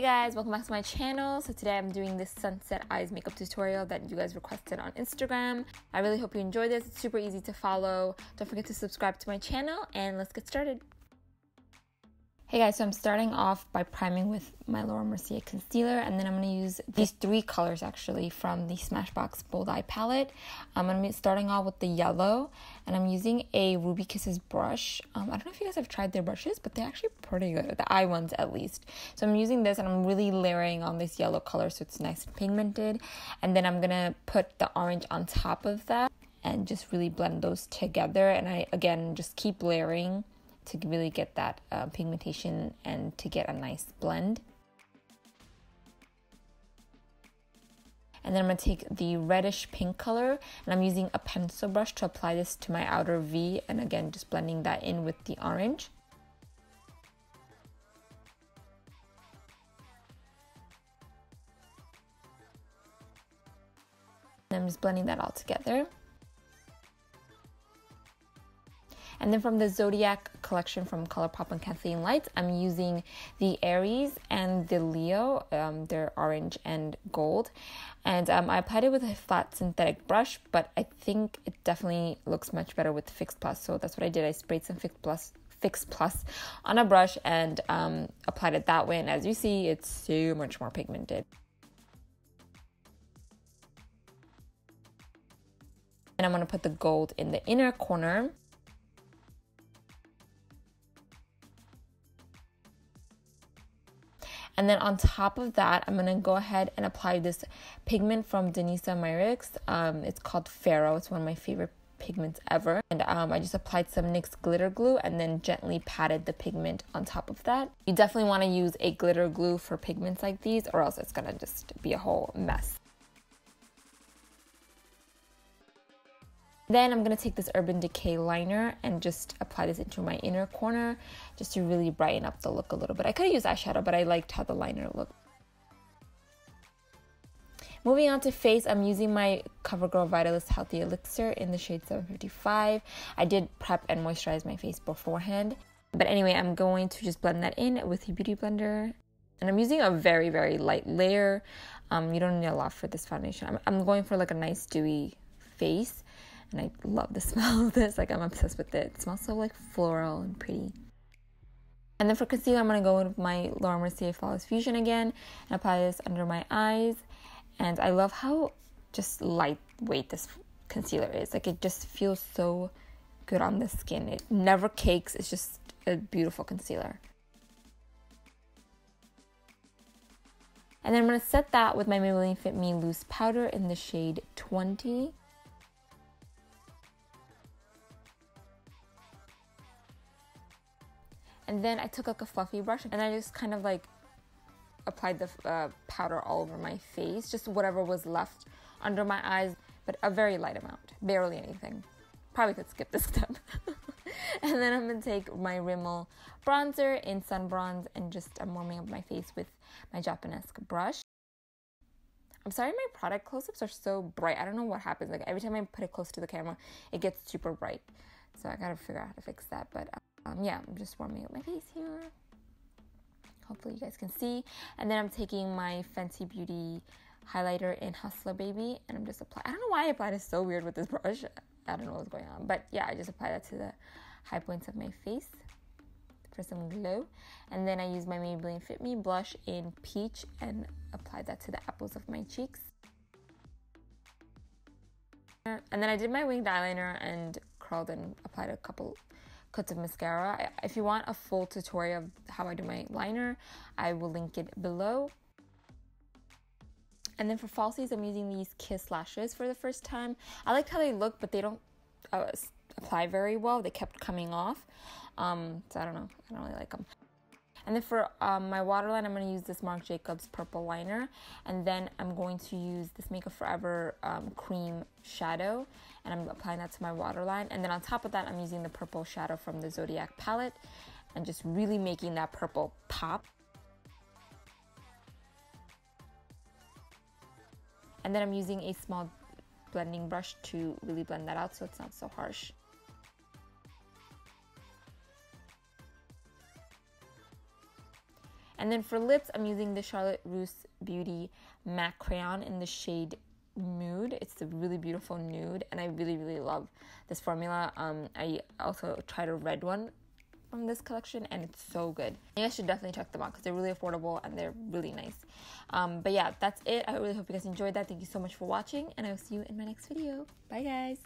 Hey guys, welcome back to my channel. So today I'm doing this sunset eyes makeup tutorial that you guys requested on Instagram. I really hope you enjoy this. It's super easy to follow. Don't forget to subscribe to my channel and let's get started. Hey guys, so I'm starting off by priming with my Laura Mercier concealer, and then I'm going to use these three colors actually from the Smashbox Bold Eye palette. I'm going to be starting off with the yellow, and I'm using a Ruby Kisses brush. I don't know if you guys have tried their brushes, but they're actually pretty good, the eye ones at least. So I'm using this and I'm really layering on this yellow color so it's nice and pigmented. And then I'm going to put the orange on top of that and just really blend those together. And I, again, just keep layering to really get that pigmentation and to get a nice blend. And then I'm going to take the reddish pink color and I'm using a pencil brush to apply this to my outer V, and again just blending that in with the orange. And I'm just blending that all together. And then from the Zodiac collection from Colourpop and Kathleen lights, I'm using the Aries and the Leo. They're orange and gold. And I applied it with a flat synthetic brush, but I think it definitely looks much better with Fix Plus. So that's what I did. I sprayed some Fix Plus on a brush and applied it that way. And as you see, it's so much more pigmented. And I'm going to put the gold in the inner corner. And then on top of that, I'm going to go ahead and apply this pigment from Danessa Myricks. It's called Pharaoh. It's one of my favorite pigments ever. And I just applied some NYX glitter glue and then gently patted the pigment on top of that. You definitely want to use a glitter glue for pigments like these, or else it's going to just be a whole mess. Then I'm going to take this Urban Decay liner and just apply this into my inner corner just to really brighten up the look a little bit. I could have used eyeshadow, but I liked how the liner looked. Moving on to face, I'm using my Covergirl Vitalist Healthy Elixir in the shade 755. I did prep and moisturize my face beforehand. But anyway, I'm going to just blend that in with a beauty blender. And I'm using a very, very light layer. You don't need a lot for this foundation. I'm going for like a nice dewy face. And I love the smell of this. Like, I'm obsessed with it. It smells so like floral and pretty. And then for concealer, I'm going to go with my Laura Mercier Flawless Fusion again and apply this under my eyes. And I love how just lightweight this concealer is. Like, it just feels so good on the skin. It never cakes. It's just a beautiful concealer. And then I'm going to set that with my Maybelline Fit Me Loose Powder in the shade 20. And then I took like a fluffy brush and I just kind of like applied the powder all over my face, just whatever was left under my eyes, but a very light amount, barely anything. Probably could skip this step. And then I'm going to take my Rimmel bronzer in Sun Bronze and just I'm warming up my face with my Japanesque brush. I'm sorry my product close-ups are so bright. I don't know what happens. Like, every time I put it close to the camera, it gets super bright. So I gotta figure out how to fix that. But yeah, I'm just warming up my face here. Hopefully you guys can see. And then I'm taking my Fenty Beauty highlighter in Hustler Baby, and I'm just applying. I don't know why I applied it so weird with this brush. I don't know what's going on. But yeah, I just apply that to the high points of my face for some glow. And then I use my Maybelline Fit Me blush in Peach and apply that to the apples of my cheeks. And then I did my winged eyeliner and curled and applied a couple coats of mascara. If you want a full tutorial of how I do my liner, I will link it below. And then for falsies, I'm using these Kiss lashes for the first time. I liked how they look, but they don't apply very well. They kept coming off. So I don't know. I don't really like them. And then for my waterline, I'm going to use this Marc Jacobs purple liner. And then I'm going to use this Makeup Forever cream shadow. And I'm applying that to my waterline. And then on top of that, I'm using the purple shadow from the Zodiac palette. And just really making that purple pop. And then I'm using a small blending brush to really blend that out so it's not so harsh. And then for lips, I'm using the Charlotte Russe Beauty Matte Crayon in the shade Nude. It's a really beautiful nude, and I really, really love this formula. I also tried a red one from this collection, and it's so good. You guys should definitely check them out because they're really affordable and they're really nice. But yeah, that's it. I really hope you guys enjoyed that. Thank you so much for watching, and I will see you in my next video. Bye, guys.